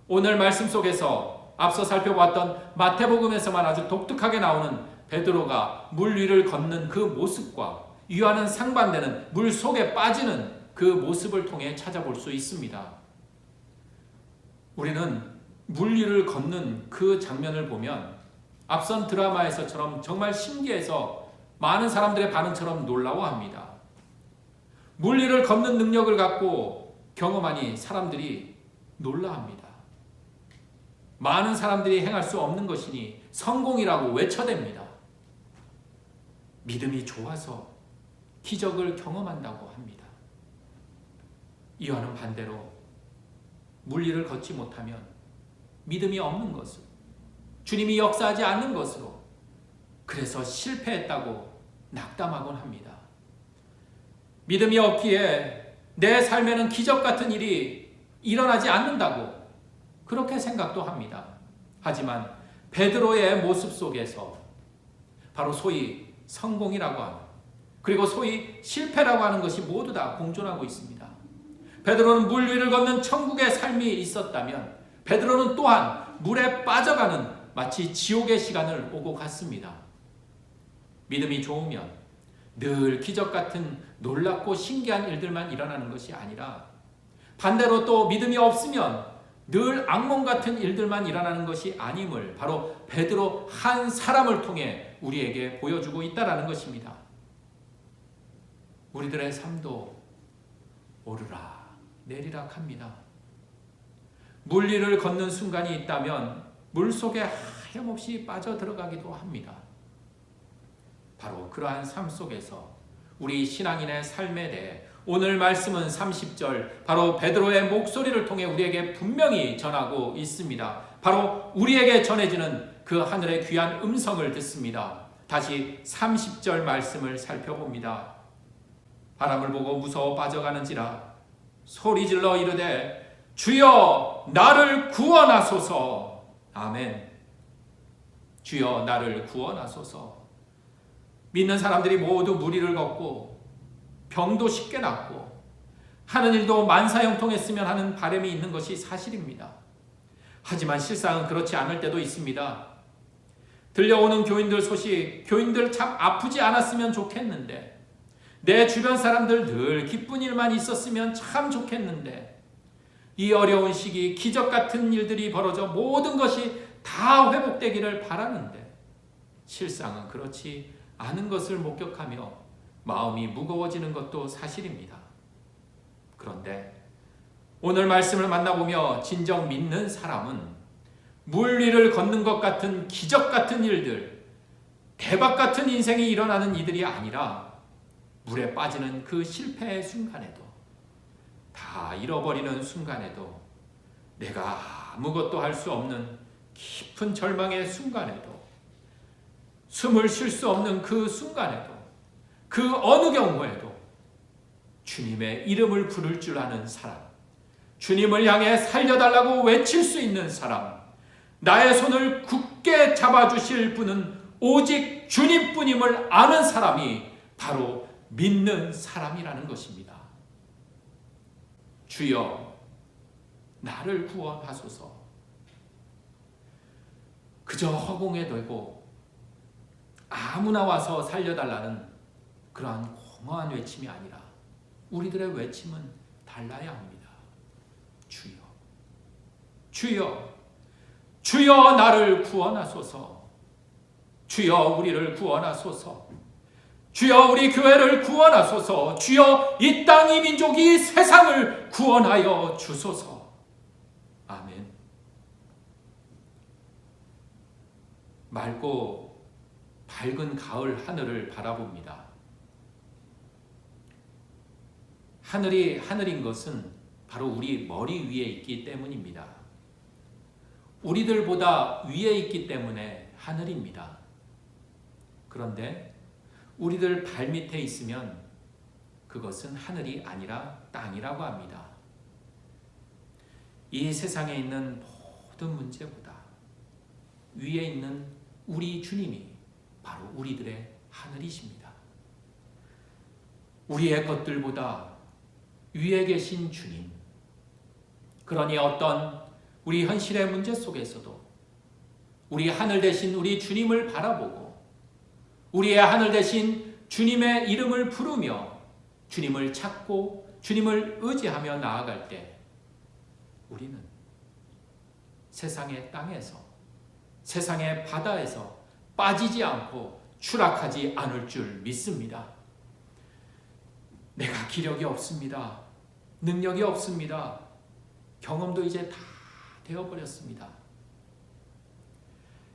오늘 말씀 속에서 앞서 살펴봤던 마태복음에서만 아주 독특하게 나오는 베드로가 물 위를 걷는 그 모습과 이와는 상반되는 물 속에 빠지는 그 모습을 통해 찾아볼 수 있습니다. 우리는 물 위를 걷는 그 장면을 보면 앞선 드라마에서처럼 정말 신기해서 많은 사람들의 반응처럼 놀라워합니다. 물 위를 걷는 능력을 갖고 경험하니 사람들이 놀라합니다. 많은 사람들이 행할 수 없는 것이니 성공이라고 외쳐댑니다. 믿음이 좋아서 기적을 경험한다고 합니다. 이와는 반대로 물 위를 걷지 못하면 믿음이 없는 것을, 주님이 역사하지 않는 것으로 그래서 실패했다고 낙담하곤 합니다. 믿음이 없기에 내 삶에는 기적 같은 일이 일어나지 않는다고 그렇게 생각도 합니다. 하지만 베드로의 모습 속에서 바로 소위 성공이라고 하는, 그리고 소위 실패라고 하는 것이 모두 다 공존하고 있습니다. 베드로는 물 위를 걷는 천국의 삶이 있었다면 베드로는 또한 물에 빠져가는 마치 지옥의 시간을 오고 갔습니다. 믿음이 좋으면 늘 기적 같은 놀랍고 신기한 일들만 일어나는 것이 아니라 반대로 또 믿음이 없으면 늘 악몽 같은 일들만 일어나는 것이 아님을 바로 베드로 한 사람을 통해 우리에게 보여주고 있다는 것입니다. 우리들의 삶도 오르락 내리락 합니다. 물 위를 걷는 순간이 있다면 물속에 하염없이 빠져들어가기도 합니다. 바로 그러한 삶 속에서 우리 신앙인의 삶에 대해 오늘 말씀은 30절 바로 베드로의 목소리를 통해 우리에게 분명히 전하고 있습니다. 바로 우리에게 전해지는 그 하늘의 귀한 음성을 듣습니다. 다시 30절 말씀을 살펴봅니다. 바람을 보고 무서워 빠져가는지라 소리질러 이르되 주여 나를 구원하소서. 아멘. 주여 나를 구원하소서. 믿는 사람들이 모두 무리를 걷고 병도 쉽게 낫고 하는 일도 만사형통했으면 하는 바람이 있는 것이 사실입니다. 하지만 실상은 그렇지 않을 때도 있습니다. 들려오는 교인들 소식, 교인들 참 아프지 않았으면 좋겠는데, 내 주변 사람들 늘 기쁜 일만 있었으면 참 좋겠는데, 이 어려운 시기 기적 같은 일들이 벌어져 모든 것이 다 회복되기를 바라는데 실상은 그렇지 않은 것을 목격하며 마음이 무거워지는 것도 사실입니다. 그런데 오늘 말씀을 만나보며 진정 믿는 사람은 물 위를 걷는 것 같은 기적 같은 일들, 대박 같은 인생이 일어나는 이들이 아니라 물에 빠지는 그 실패의 순간에도, 다 잃어버리는 순간에도, 내가 아무것도 할 수 없는 깊은 절망의 순간에도, 숨을 쉴 수 없는 그 순간에도, 그 어느 경우에도 주님의 이름을 부를 줄 아는 사람, 주님을 향해 살려달라고 외칠 수 있는 사람, 나의 손을 굳게 잡아주실 분은 오직 주님뿐임을 아는 사람이 바로 믿는 사람이라는 것입니다. 주여 나를 구원하소서. 그저 허공에 들고 아무나 와서 살려달라는 그러한 공허한 외침이 아니라 우리들의 외침은 달라야 합니다. 주여, 주여, 주여 나를 구원하소서. 주여 우리를 구원하소서. 주여 우리 교회를 구원하소서. 주여 이 땅 이 민족 이 세상을 구원하여 주소서. 아멘. 맑고 밝은 가을 하늘을 바라봅니다. 하늘이 하늘인 것은 바로 우리 머리 위에 있기 때문입니다. 우리들보다 위에 있기 때문에 하늘입니다. 그런데 우리들 발밑에 있으면 그것은 하늘이 아니라 땅이라고 합니다. 이 세상에 있는 모든 문제보다 위에 있는 우리 주님이 바로 우리들의 하늘이십니다. 우리의 것들보다 위에 계신 주님, 그러니 어떤 우리 현실의 문제 속에서도 우리 하늘 되신 우리 주님을 바라보고 우리의 하늘 되신 주님의 이름을 부르며 주님을 찾고 주님을 의지하며 나아갈 때 우리는 세상의 땅에서, 세상의 바다에서 빠지지 않고 추락하지 않을 줄 믿습니다. 내가 기력이 없습니다. 능력이 없습니다. 경험도 이제 다 되어버렸습니다.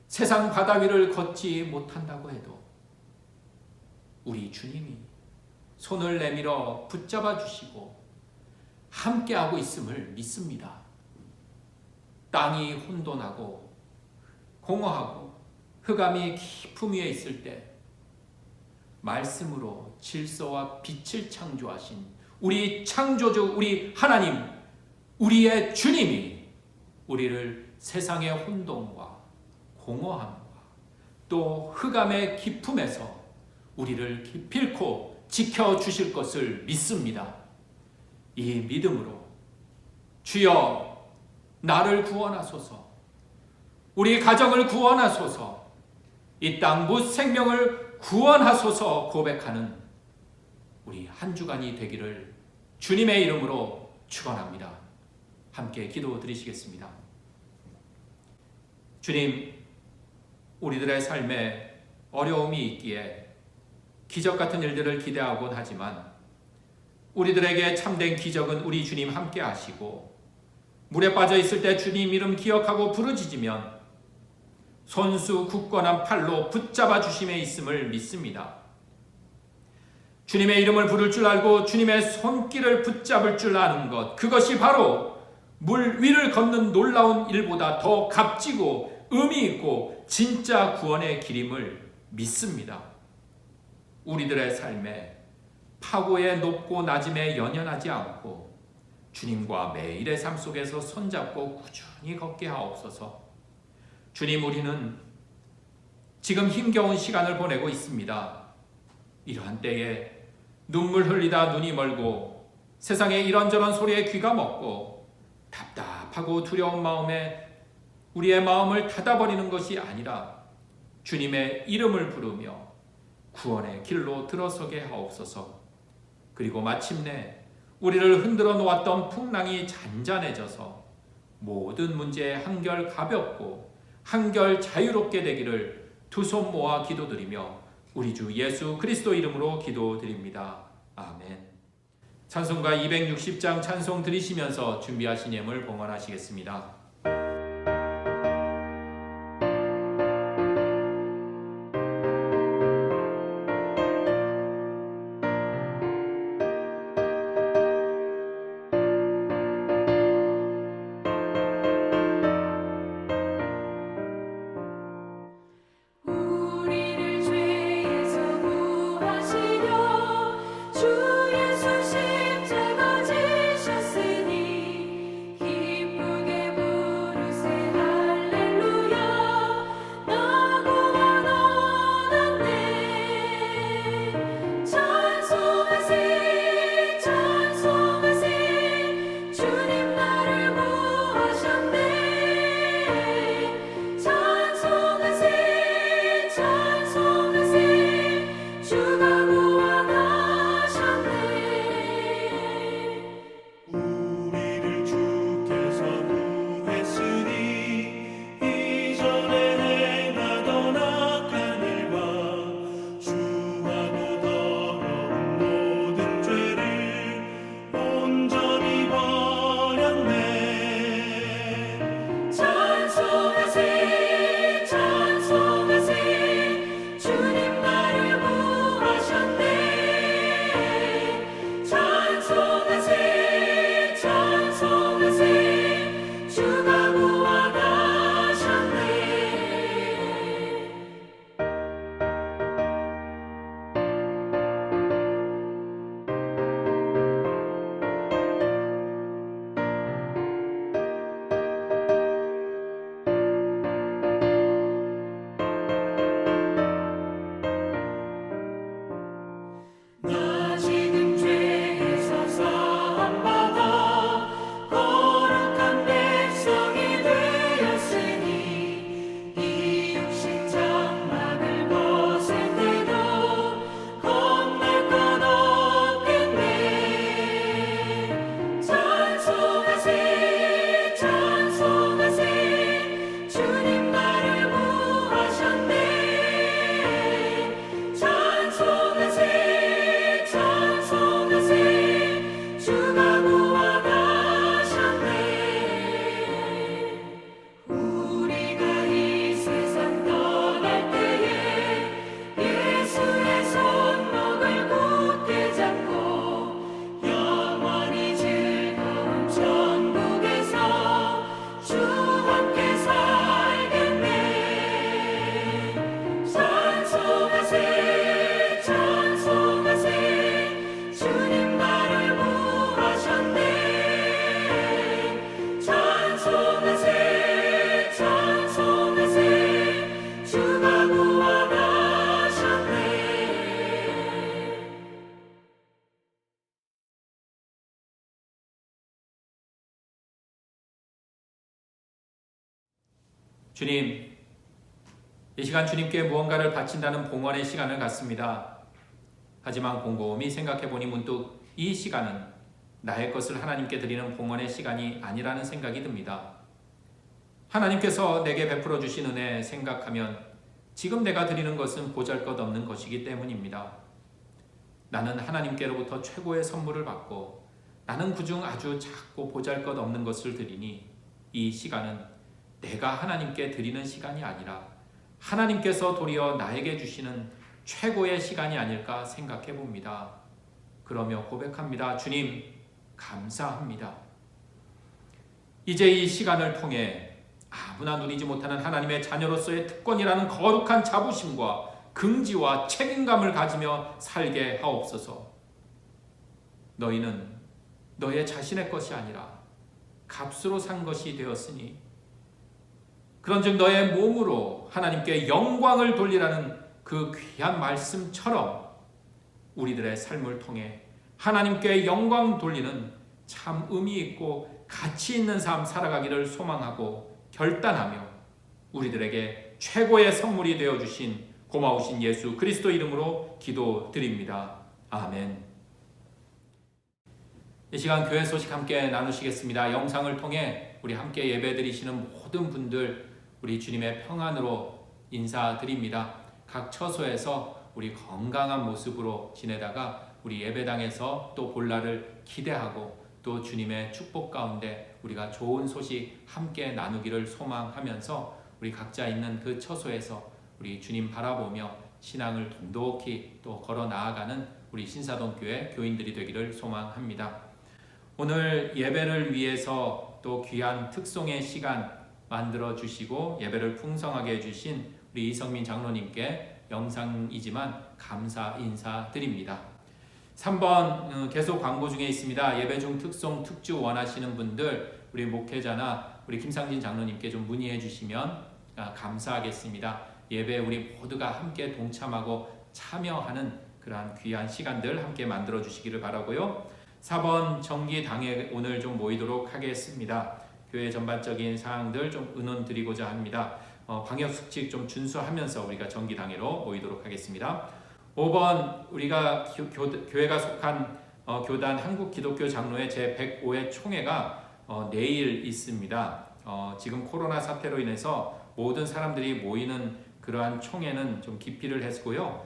세상 바다 위를 걷지 못한다고 해도 우리 주님이 손을 내밀어 붙잡아 주시고 함께하고 있음을 믿습니다. 땅이 혼돈하고 공허하고 흑암이 깊음 위에 있을 때 말씀으로 질서와 빛을 창조하신 우리 창조주 우리 하나님, 우리의 주님이 우리를 세상의 혼돈과 공허함과 또 흑암의 깊음에서 우리를 기필코 지켜주실 것을 믿습니다. 이 믿음으로 주여 나를 구원하소서, 우리 가정을 구원하소서, 이 땅 못 생명을 구원하소서 고백하는 우리 한 주간이 되기를 주님의 이름으로 축원합니다. 함께 기도 드리시겠습니다. 주님, 우리들의 삶에 어려움이 있기에 기적 같은 일들을 기대하곤 하지만 우리들에게 참된 기적은 우리 주님 함께 하시고 물에 빠져 있을 때 주님 이름 기억하고 부르짖으면 손수 굳건한 팔로 붙잡아 주심에 있음을 믿습니다. 주님의 이름을 부를 줄 알고 주님의 손길을 붙잡을 줄 아는 것, 그것이 바로 물 위를 걷는 놀라운 일보다 더 값지고 의미 있고 진짜 구원의 길임을 믿습니다. 우리들의 삶에 파고의 높고 낮음에 연연하지 않고 주님과 매일의 삶 속에서 손잡고 꾸준히 걷게 하옵소서. 주님, 우리는 지금 힘겨운 시간을 보내고 있습니다. 이러한 때에 눈물 흘리다 눈이 멀고 세상의 이런저런 소리에 귀가 먹고 답답하고 두려운 마음에 우리의 마음을 닫아버리는 것이 아니라 주님의 이름을 부르며 구원의 길로 들어서게 하옵소서. 그리고 마침내 우리를 흔들어 놓았던 풍랑이 잔잔해져서 모든 문제에 한결 가볍고 한결 자유롭게 되기를 두 손 모아 기도드리며 우리 주 예수 그리스도 이름으로 기도드립니다. 아멘. 찬송가 260장 찬송 드리시면서 준비하신 예물 봉헌하시겠습니다.
우리를 죄에서 구하시려 주 예수 십자가 지셨으니 기쁘게 부르세 할렐루야. 나 구원 얻었네. 찬송하세 찬송하세 주님 나를 구하셨네. 찬송하세 찬송하세 주가 구원하셨네.
우리를 주께서 구했으니 이전에 행하던 악한 일과 주하고 더러운 모든 죄를 온전히 버렸네.
찬송하세 찬송하세 주님 나를 구하셨네. 찬송하세 찬송하세 주가 구원하셨네.
나 지금 죄에서 사함받아 거룩한 백성이 되었으니 이 육신 장막을 벗을 때도 겁날 것 없겠네.
찬송하세 찬송하세 주님 나를 구하셨네. 찬송하세 찬송하세 주가 구원하셨네. 우리가 이 세상 떠날 때에 예수의 손목을 굳게 잡고 영원히 즐거운 천국에서 주 함께 살겠네. 찬송하세 찬송하세 주님 나를 구하셨네. 찬송하세 찬송하세 주가 구원하셨네.
주님, 이 시간 주님께 무언가를 바친다는 봉헌의 시간을 갖습니다. 하지만 곰곰이 생각해보니 문득 이 시간은 나의 것을 하나님께 드리는 봉헌의 시간이 아니라는 생각이 듭니다. 하나님께서 내게 베풀어 주신 은혜 생각하면 지금 내가 드리는 것은 보잘것없는 것이기 때문입니다. 나는 하나님께로부터 최고의 선물을 받고 나는 그중 아주 작고 보잘것없는 것을 드리니 이 시간은 내가 하나님께 드리는 시간이 아니라 하나님께서 도리어 나에게 주시는 최고의 시간이 아닐까 생각해 봅니다. 그러며 고백합니다. 주님, 감사합니다. 이제 이 시간을 통해 아무나 누리지 못하는 하나님의 자녀로서의 특권이라는 거룩한 자부심과 긍지와 책임감을 가지며 살게 하옵소서. 너희는 너의 자신의 것이 아니라 값으로 산 것이 되었으니 그런즉 너의 몸으로 하나님께 영광을 돌리라는 그 귀한 말씀처럼 우리들의 삶을 통해 하나님께 영광 돌리는 참 의미 있고 가치 있는 삶 살아가기를 소망하고 결단하며 우리들에게 최고의 선물이 되어주신 고마우신 예수 그리스도 이름으로 기도드립니다. 아멘. 이 시간 교회 소식 함께 나누시겠습니다. 영상을 통해 우리 함께 예배드리시는 모든 분들 우리 주님의 평안으로 인사드립니다. 각 처소에서 우리 건강한 모습으로 지내다가 우리 예배당에서 또 볼날을 기대하고 또 주님의 축복 가운데 우리가 좋은 소식 함께 나누기를 소망하면서 우리 각자 있는 그 처소에서 우리 주님 바라보며 신앙을 돈독히 또 걸어 나아가는 우리 신사동교회 교인들이 되기를 소망합니다. 오늘 예배를 위해서 또 귀한 특송의 시간 만들어 주시고 예배를 풍성하게 해주신 우리 이성민 장로님께 영상이지만 감사 인사드립니다. 3번 계속 광고 중에 있습니다. 예배 중 특송 특주 원하시는 분들 우리 목회자나 우리 김상진 장로님께 좀 문의해 주시면 감사하겠습니다. 예배 우리 모두가 함께 동참하고 참여하는 그러한 귀한 시간들 함께 만들어 주시기를 바라고요. 4번 정기당회 오늘 좀 모이도록 하겠습니다. 교회 전반적인 사항들 좀 의논 드리고자 합니다. 방역수칙 좀 준수하면서 우리가 정기당회로 모이도록 하겠습니다. 5번 우리가 교회가 속한 교단 한국기독교장로회 제105회 총회가 내일 있습니다. 지금 코로나 사태로 인해서 모든 사람들이 모이는 그러한 총회는 좀 기피를 했고요.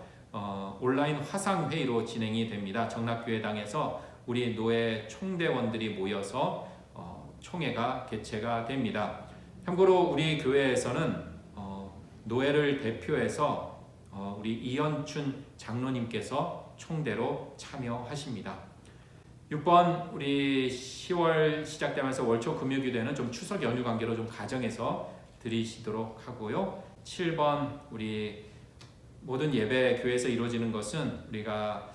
온라인 화상회의로 진행이 됩니다. 정락교회당에서 우리 노회 총대원들이 모여서 총회가 개최가 됩니다. 참고로 우리 교회에서는 노회를 대표해서 우리 이현춘 장로님께서 총대로 참여하십니다. 6번 우리 10월 시작되면서 월초 금요기도에는 좀 추석 연휴 관계로 좀 가정에서 드리시도록 하고요. 7번 우리 모든 예배 교회에서 이루어지는 것은 우리가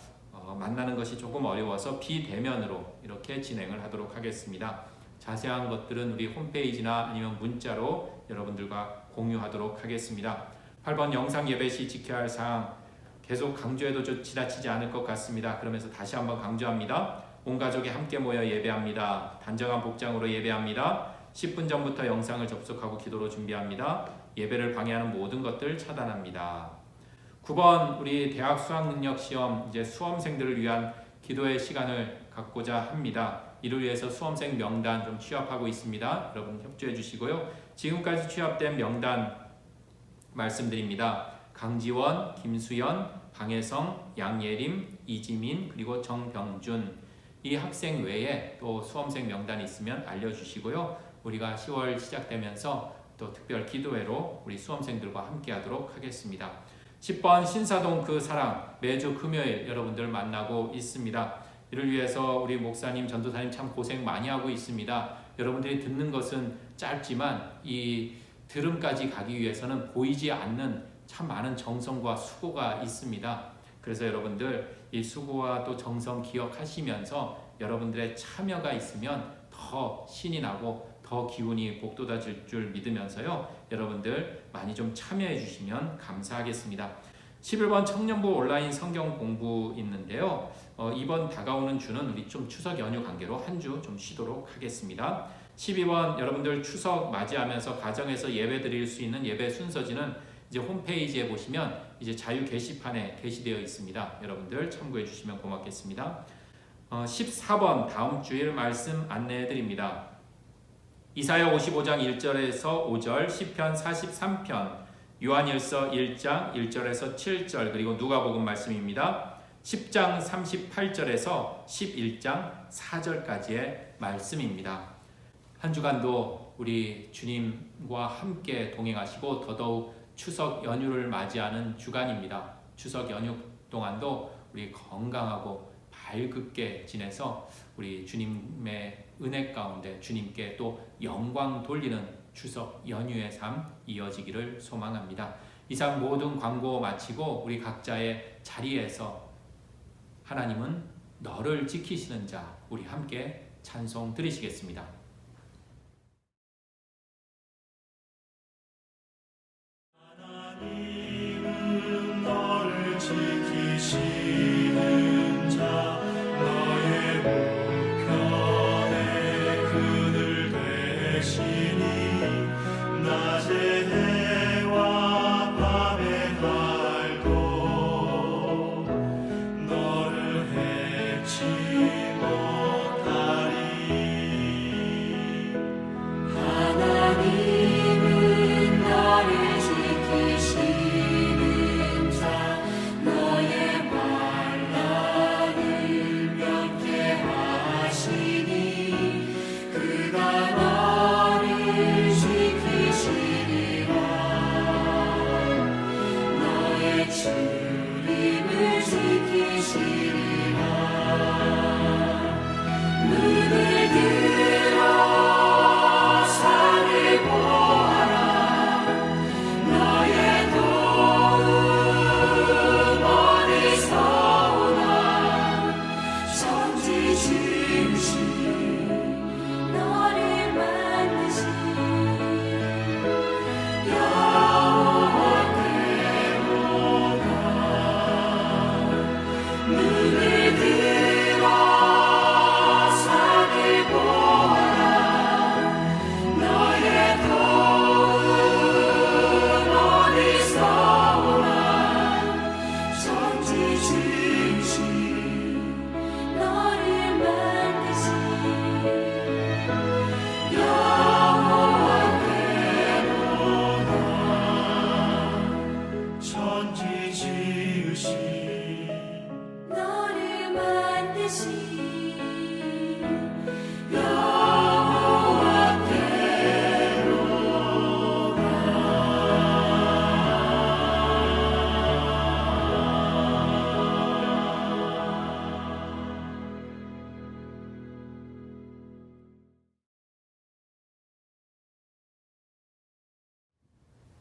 만나는 것이 조금 어려워서 비대면으로 이렇게 진행을 하도록 하겠습니다. 자세한 것들은 우리 홈페이지나 아니면 문자로 여러분들과 공유하도록 하겠습니다. 8번 영상 예배 시 지켜야 할 사항 계속 강조해도 좀 지나치지 않을 것 같습니다. 그러면서 다시 한번 강조합니다. 온 가족이 함께 모여 예배합니다. 단정한 복장으로 예배합니다. 10분 전부터 영상을 접속하고 기도로 준비합니다. 예배를 방해하는 모든 것들 차단합니다. 9번 우리 대학 수학능력시험 이제 수험생들을 위한 기도의 시간을 갖고자 합니다. 이를 위해서 수험생 명단 좀 취합하고 있습니다. 여러분 협조해 주시고요. 지금까지 취합된 명단 말씀드립니다. 강지원, 김수연, 방혜성, 양예림, 이지민 그리고 정병준 이 학생 외에 또 수험생 명단이 있으면 알려주시고요. 우리가 10월 시작되면서 또 특별 기도회로 우리 수험생들과 함께 하도록 하겠습니다. 10번 신사동 그 사랑 매주 금요일 여러분들 만나고 있습니다. 이를 위해서 우리 목사님, 전도사님 참 고생 많이 하고 있습니다. 여러분들이 듣는 것은 짧지만 이 들음까지 가기 위해서는 보이지 않는 참 많은 정성과 수고가 있습니다. 그래서 여러분들 이 수고와 또 정성 기억하시면서 여러분들의 참여가 있으면 더 신이 나고 더 기운이 복돋아질 줄 믿으면서요. 여러분들 많이 좀 참여해 주시면 감사하겠습니다. 11번 청년부 온라인 성경 공부 있는데요. 이번 다가오는 주는 우리 좀 추석 연휴 관계로 한 주 좀 쉬도록 하겠습니다. 12번 여러분들 추석 맞이하면서 가정에서 예배 드릴 수 있는 예배 순서지는 이제 홈페이지에 보시면 이제 자유 게시판에 게시되어 있습니다. 여러분들 참고해 주시면 고맙겠습니다. 14번 다음 주일 말씀 안내해 드립니다. 이사야 55장 1절에서 5절, 시편 43편, 요한일서 1장 1절에서 7절 그리고 누가복음 말씀입니다. 10장 38절에서 11장 4절까지의 말씀입니다. 한 주간도 우리 주님과 함께 동행하시고 더더욱 추석 연휴를 맞이하는 주간입니다. 추석 연휴 동안도 우리 건강하고 밝게 지내서 우리 주님의 은혜 가운데 주님께 또 영광 돌리는 추석 연휴의 삶 이어지기를 소망합니다. 이상 모든 광고 마치고 우리 각자의 자리에서 하나님은 너를 지키시는 자, 우리 함께 찬송 드리시겠습니다.
하나님은 너를 지키시는 자, 너의 우편에 그늘 되시니 낮에 해와 밤에 달도 너를 해치 못하리.
하나님은 너를 지키시는 자, 너의 환난을 면케하시니 그가 너를 지키시리라. 너의 출입을 지키시리라. 눈을 들어 산을 보아라. 너의 도움 어디서 오나. 천지 지으신 너를 만드신 여호와께로다. 눈을 들어 산을 보아라. 너의 도움 어디서 오나. 천지 지으신 너를 만드신 여호와께로다.
천지 지으신
너를 만드신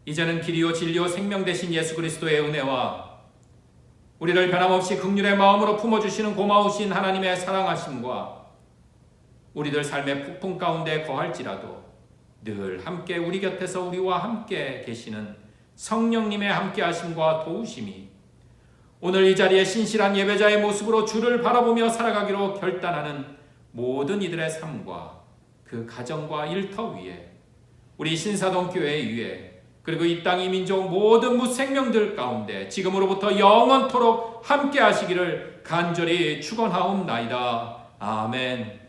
이제는 길이요 진리요 생명 되신 예수 그리스도의 은혜와 우리를 변함없이 긍휼의 마음으로 품어주시는 고마우신 하나님의 사랑하심과 우리들 삶의 폭풍 가운데 거할지라도 늘 함께 우리 곁에서 우리와 함께 계시는 성령님의 함께하심과 도우심이 오늘 이 자리에 신실한 예배자의 모습으로 주를 바라보며 살아가기로 결단하는 모든 이들의 삶과 그 가정과 일터 위에 우리 신사동 교회 위에 그리고 이 땅 이 민족 모든 무생명들 가운데 지금으로부터 영원토록 함께 하시기를 간절히 축원하옵나이다. 아멘.